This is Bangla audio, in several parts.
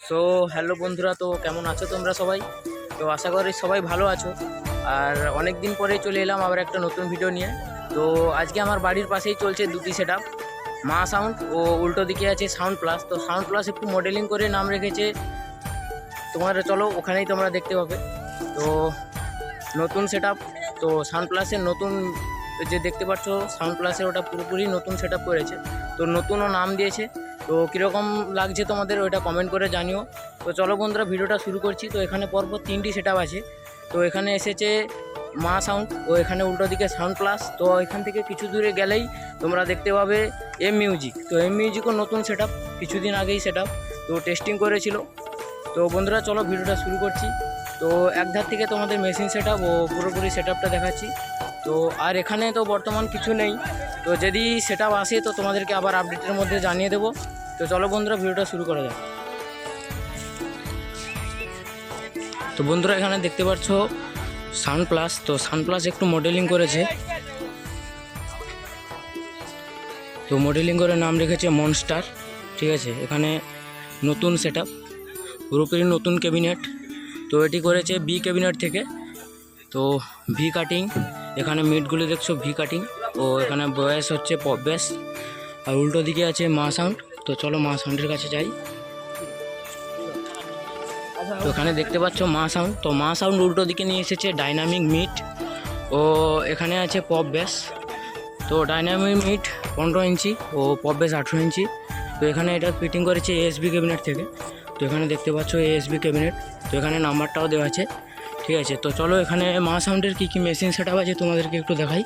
সো হ্যালো বন্ধুরা, তো কেমন আছো তোমরা সবাই? তো আশা করি সবাই ভালো আছো। আর অনেক দিন পরেই চলে এলাম আবার একটা নতুন ভিডিও নিয়ে। তো আজকে আমার বাড়ির পাশেই চলছে দুটি সেট আপ, মা সাউন্ড ও উল্টো দিকে আছে সাউন্ড প্লাস। তো সাউন্ড প্লাস একটু মডেলিং করে নাম রেখেছে, তোমার চলো ওখানেই তোমরা দেখতে পাবে। তো নতুন সেট আপ, তো সাউন্ড প্লাসের নতুন যে দেখতে পাচ্ছ সাউন্ড প্লাসের ওটা পুরোপুরি নতুন সেট আপ করেছে। তো নতুনও নাম দিয়েছে। তো কীরকম লাগছে তোমাদের ওইটা কমেন্ট করে জানিও। তো চলো বন্ধুরা, ভিডিওটা শুরু করছি। তো এখানে পরপর তিনটি সেট আপ আছে। তো এখানে এসেছে মা সাউন্ড ও এখানে উল্টো দিকে সাউন্ড প্লাস। তো এখান থেকে কিছু দূরে গেলেই তোমরা দেখতে পাবে এম মিউজিক। তো এম মিউজিকও নতুন সেট আপ, কিছুদিন আগেই সেট আপ তো টেস্টিং করেছিল। তো বন্ধুরা চলো ভিডিওটা শুরু করছি। তো একধার থেকে তোমাদের মেশিন সেট আপ ও পুরোপুরি সেট আপটা দেখাচ্ছি। তো আর এখানে তো বর্তমান কিছু নেই, তো যদি সেট আপ আসে তো তোমাদেরকে আবার আপডেটের মধ্যে জানিয়ে দেবো। তো চলো বন্ধুরা ভিডিওটা শুরু করা যাক। তো বন্ধুরা এখানে দেখতে পাচ্ছ সাউন্ড প্লাস। তো সাউন্ড প্লাস একটু মডেলিং করেছে, তো মডেলিং করে নাম রেখেছে মনস্টার। ঠিক আছে, এখানে নতুন সেট আপ, পুরোপুরি নতুন ক্যাবিনেট। তো এটি করেছে বি ক্যাবিনেট থেকে। তো ভি কাটিং, এখানে মিটগুলি দেখছো ভি কাটিং, ও এখানে বয়েস হচ্ছে পপ বেস। আর উল্টো দিকে আছে মা সাউন্ড। তো চলো মা সাউন্ডের কাছে যাই। তো এখানে দেখতে পাচ্ছ মা সাউন্ড। তো মা সাউন্ড উল্টো দিকে নিয়ে এসেছে ডাইনামিক মিট, ও এখানে আছে পপ বেস। তো ডাইনামিক মিট 15 ইঞ্চি ও পপ বেস 18 ইঞ্চি। তো এখানে এটা ফিটিং করেছে এএসবি ক্যাবিনেট থেকে। তো এখানে দেখতে পাচ্ছ এএসবি ক্যাবিনেট। তো এখানে নাম্বারটাও দেওয়া আছে। ঠিক আছে, তো চলো এখানে মা সাউন্ডের কী কী মেশিন সেট আপ আছে তোমাদেরকে একটু দেখাই।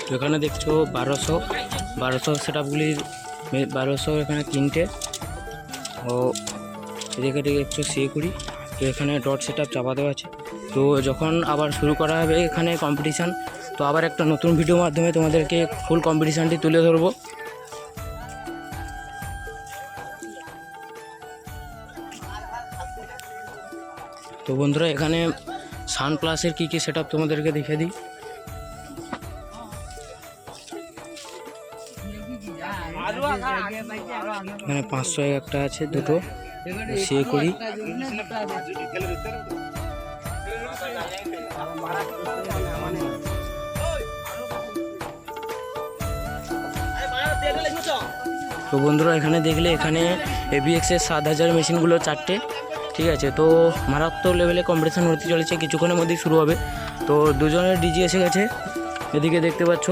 তো এখানে দেখছো 1200 সেট আপগুলির 1200 এখানে তিনটে, ও এদিকে দেখছো C20। তো এখানে ডট সেট আপ চাপা দেওয়া আছে। তো যখন আবার শুরু করা হবে এখানে কম্পিটিশান, তো আবার একটা নতুন ভিডিওর মাধ্যমে তোমাদেরকে ফুল কম্পিটিশানটি তুলে ধরবো। তো বন্ধুরা এখানে সাউন্ড প্লাসের কী কী সেট আপ তোমাদেরকে দেখিয়ে দিই। এখানে 500 একটা আছে, দুটো C20। তো বন্ধুরা এখানে দেখলে এখানে ABX-এর 7000 মেশিনগুলো 4টে। ঠিক আছে, তো মারাত্মক লেভেলে কম্পিটিশান হতে চলেছে, কিছুক্ষণের মধ্যেই শুরু হবে। তো দুজনের ডিজি এসে গেছে, এদিকে দেখতে পাচ্ছ।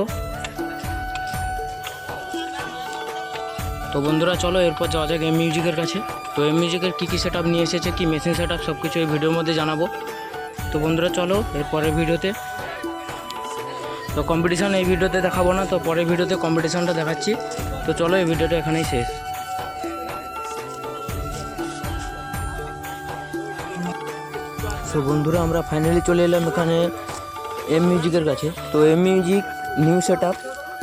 তো বন্ধুরা চলো এরপর যাওয়া যাক এম মিউজিকের কাছে। তো এম মিউজিকের কী কী সেট আপ নিয়ে এসেছে, কী মেশিন সেট আপ, সব কিছু এই ভিডিওর মধ্যে জানাবো। তো বন্ধুরা চলো এরপরের ভিডিওতে। তো কম্পিটিশান এই ভিডিওতে দেখাবো না, তো পরের ভিডিওতে কম্পিটিশানটা দেখাচ্ছি। তো চলো এই ভিডিওটা এখানেই শেষ। তো বন্ধুরা আমরা ফাইনালি চলে এলাম এখানে এম মিউজিকের কাছে। তো M music new set up,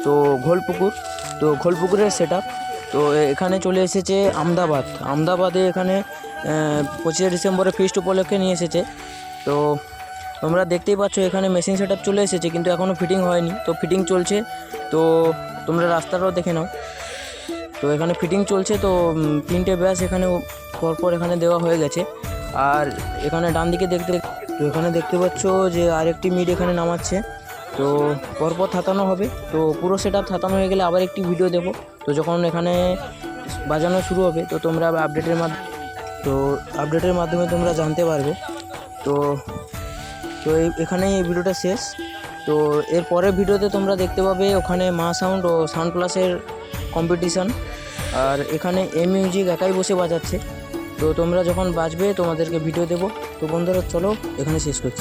তো ঘোলপুকুর। তো ঘোলপুকুরের সেট আপ। তো এখানে চলে এসেছে আমদাবাদে এখানে 25 ডিসেম্বরে ফিস্ট উপলক্ষে নিয়ে এসেছে। তো তোমরা দেখতেই পাচ্ছ এখানে মেশিন সেট আপ চলে এসেছে, কিন্তু এখনও ফিটিং হয়নি। তো ফিটিং চলছে, তো তোমরা রাস্তাটাও দেখে নাও। তো এখানে ফিটিং চলছে। তো 3টে ব্যাস এখানে পরপর এখানে দেওয়া হয়ে গেছে। আর এখানে ডান দিকে তো এখানে দেখতে পাচ্ছ যে আরেকটি মিড এখানে নামাচ্ছে। তো পরপর থাতানো হবে। তো পুরো সেট আপ থাতানো হয়ে গেলে আবার একটি ভিডিও দেবো। তো যখন এখানে বাজানো শুরু হবে তো তোমরা আপডেটের মাধ্যমে তোমরা জানতে পারবে। তো তো এখানেই এই ভিডিওটা শেষ। তো এর পরের ভিডিওতে তোমরা দেখতে পাবে ওখানে মা সাউন্ড ও সাউন্ড প্লাসের কম্পিটিশান। আর এখানে এম মিউজিক একাই বসে বাজাচ্ছে। তো তোমরা যখন বাজবে তোমাদেরকে ভিডিও দেবো। তো বন্ধুরা চলো এখানে শেষ করছি।